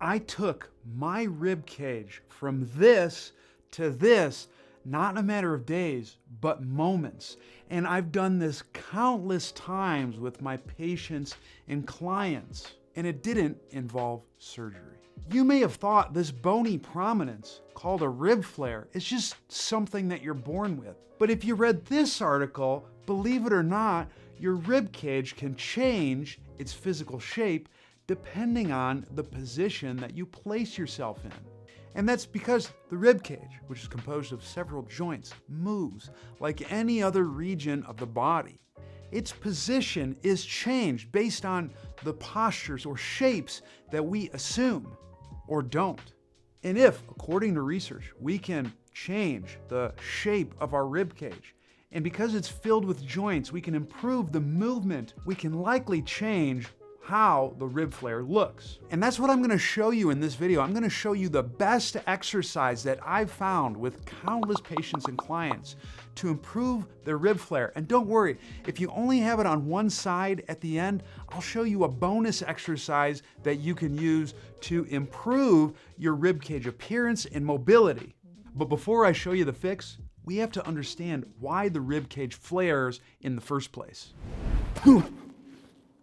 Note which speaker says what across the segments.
Speaker 1: I took my rib cage from this to this, not in a matter of days, but moments. And I've done this countless times with my patients and clients, and it didn't involve surgery. You may have thought this bony prominence, called a rib flare, is just something that you're born with. But if you read this article, believe it or not, your rib cage can change its physical shape depending on the position that you place yourself in. And that's because the rib cage, which is composed of several joints, moves like any other region of the body. Its position is changed based on the postures or shapes that we assume or don't. And if, according to research, we can change the shape of our rib cage, and because it's filled with joints, we can improve the movement, we can likely change how the rib flare looks. And that's what I'm gonna show you in this video. I'm gonna show you the best exercise that I've found with countless patients and clients to improve their rib flare. And don't worry, if you only have it on one side at the end, I'll show you a bonus exercise that you can use to improve your rib cage appearance and mobility. But before I show you the fix, we have to understand why the rib cage flares in the first place.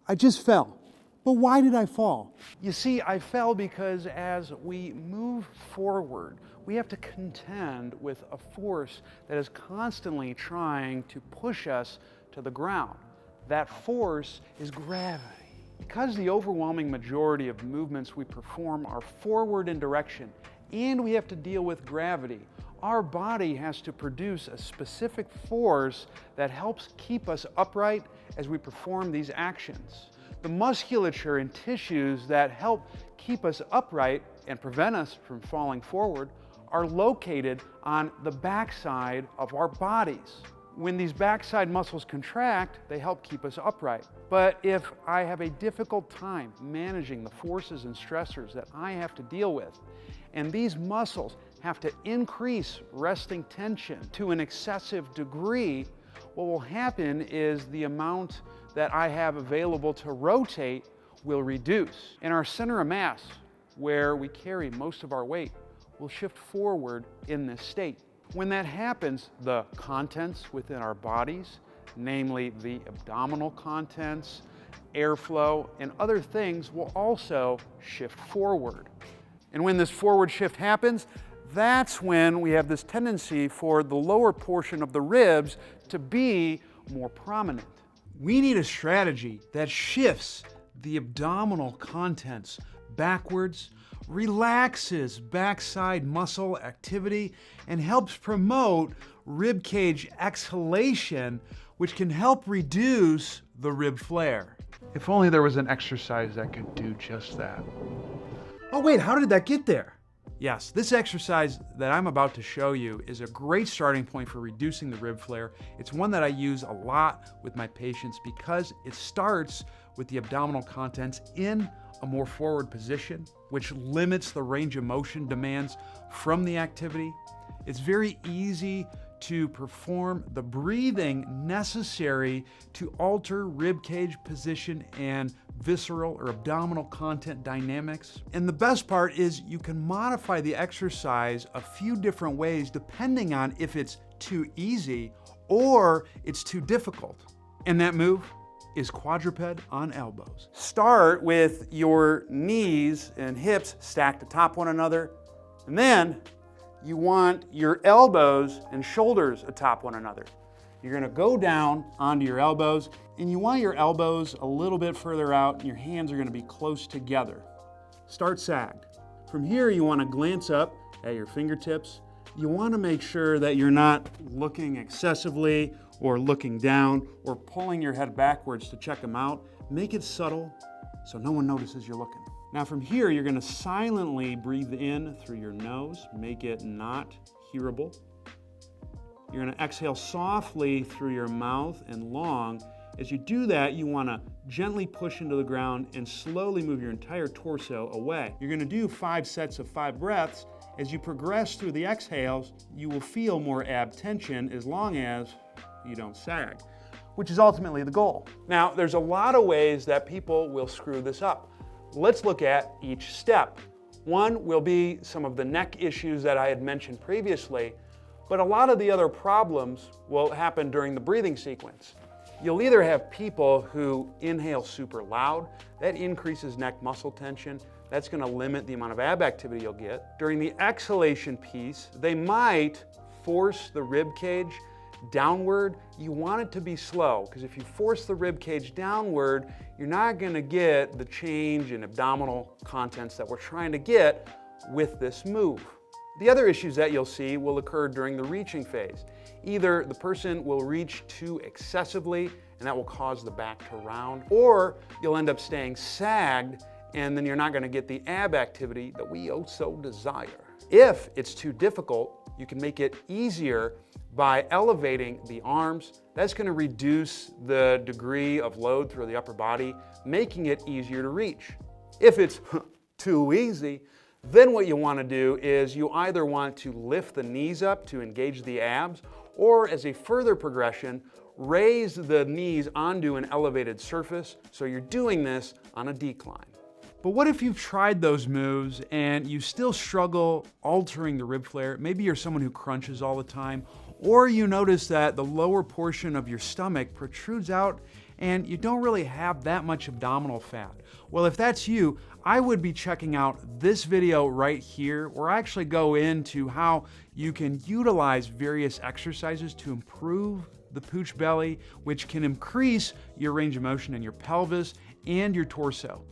Speaker 1: I just fell. But why did I fall? You see, I fell because as we move forward, we have to contend with a force that is constantly trying to push us to the ground. That force is gravity. Because the overwhelming majority of movements we perform are forward in direction, and we have to deal with gravity, our body has to produce a specific force that helps keep us upright as we perform these actions. The musculature and tissues that help keep us upright and prevent us from falling forward are located on the backside of our bodies. When these backside muscles contract, they help keep us upright. But if I have a difficult time managing the forces and stressors that I have to deal with, and these muscles have to increase resting tension to an excessive degree, what will happen is the amount that I have available to rotate will reduce. And our center of mass, where we carry most of our weight, will shift forward in this state. When that happens, the contents within our bodies, namely the abdominal contents, airflow, and other things will also shift forward. And when this forward shift happens, that's when we have this tendency for the lower portion of the ribs to be more prominent. We need a strategy that shifts the abdominal contents backwards, relaxes backside muscle activity, and helps promote rib cage exhalation, which can help reduce the rib flare. If only there was an exercise that could do just that. Oh wait, how did that get there? Yes, this exercise that I'm about to show you is a great starting point for reducing the rib flare. It's one that I use a lot with my patients because it starts with the abdominal contents in a more forward position, which limits the range of motion demands from the activity. It's very easy to perform the breathing necessary to alter rib cage position and visceral or abdominal content dynamics. And the best part is you can modify the exercise a few different ways depending on if it's too easy or it's too difficult. And that move is quadruped on elbows. Start with your knees and hips stacked atop one another, and then you want your elbows and shoulders atop one another. You're gonna go down onto your elbows, and you want your elbows a little bit further out, and your hands are gonna be close together. Start sagged. From here, you wanna glance up at your fingertips. You wanna make sure that you're not looking excessively or looking down or pulling your head backwards to check them out. Make it subtle so no one notices you're looking. Now from here, you're gonna silently breathe in through your nose, make it not hearable. You're gonna exhale softly through your mouth and long. As you do that, you wanna gently push into the ground and slowly move your entire torso away. You're gonna do 5 sets of 5 breaths. As you progress through the exhales, you will feel more ab tension as long as you don't sag, which is ultimately the goal. Now, there's a lot of ways that people will screw this up. Let's look at each step. One will be some of the neck issues that I had mentioned previously, but a lot of the other problems will happen during the breathing sequence. You'll either have people who inhale super loud, that increases neck muscle tension, that's going to limit the amount of ab activity you'll get. During the exhalation piece, they might force the rib cage downward. You want it to be slow, because if you force the rib cage downward, you're not going to get the change in abdominal contents that we're trying to get with this move. The other issues that you'll see will occur during the reaching phase. Either the person will reach too excessively, and that will cause the back to round, or you'll end up staying sagged, and then you're not going to get the ab activity that we oh so desire. If it's too difficult, you can make it easier by elevating the arms. That's going to reduce the degree of load through the upper body, making it easier to reach. If it's too easy, then what you want to do is you either want to lift the knees up to engage the abs, or as a further progression, raise the knees onto an elevated surface, so you're doing this on a decline. But what if you've tried those moves and you still struggle altering the rib flare? Maybe you're someone who crunches all the time, or you notice that the lower portion of your stomach protrudes out and you don't really have that much abdominal fat. Well, if that's you, I would be checking out this video right here, where I actually go into how you can utilize various exercises to improve the pooch belly, which can increase your range of motion in your pelvis and your torso.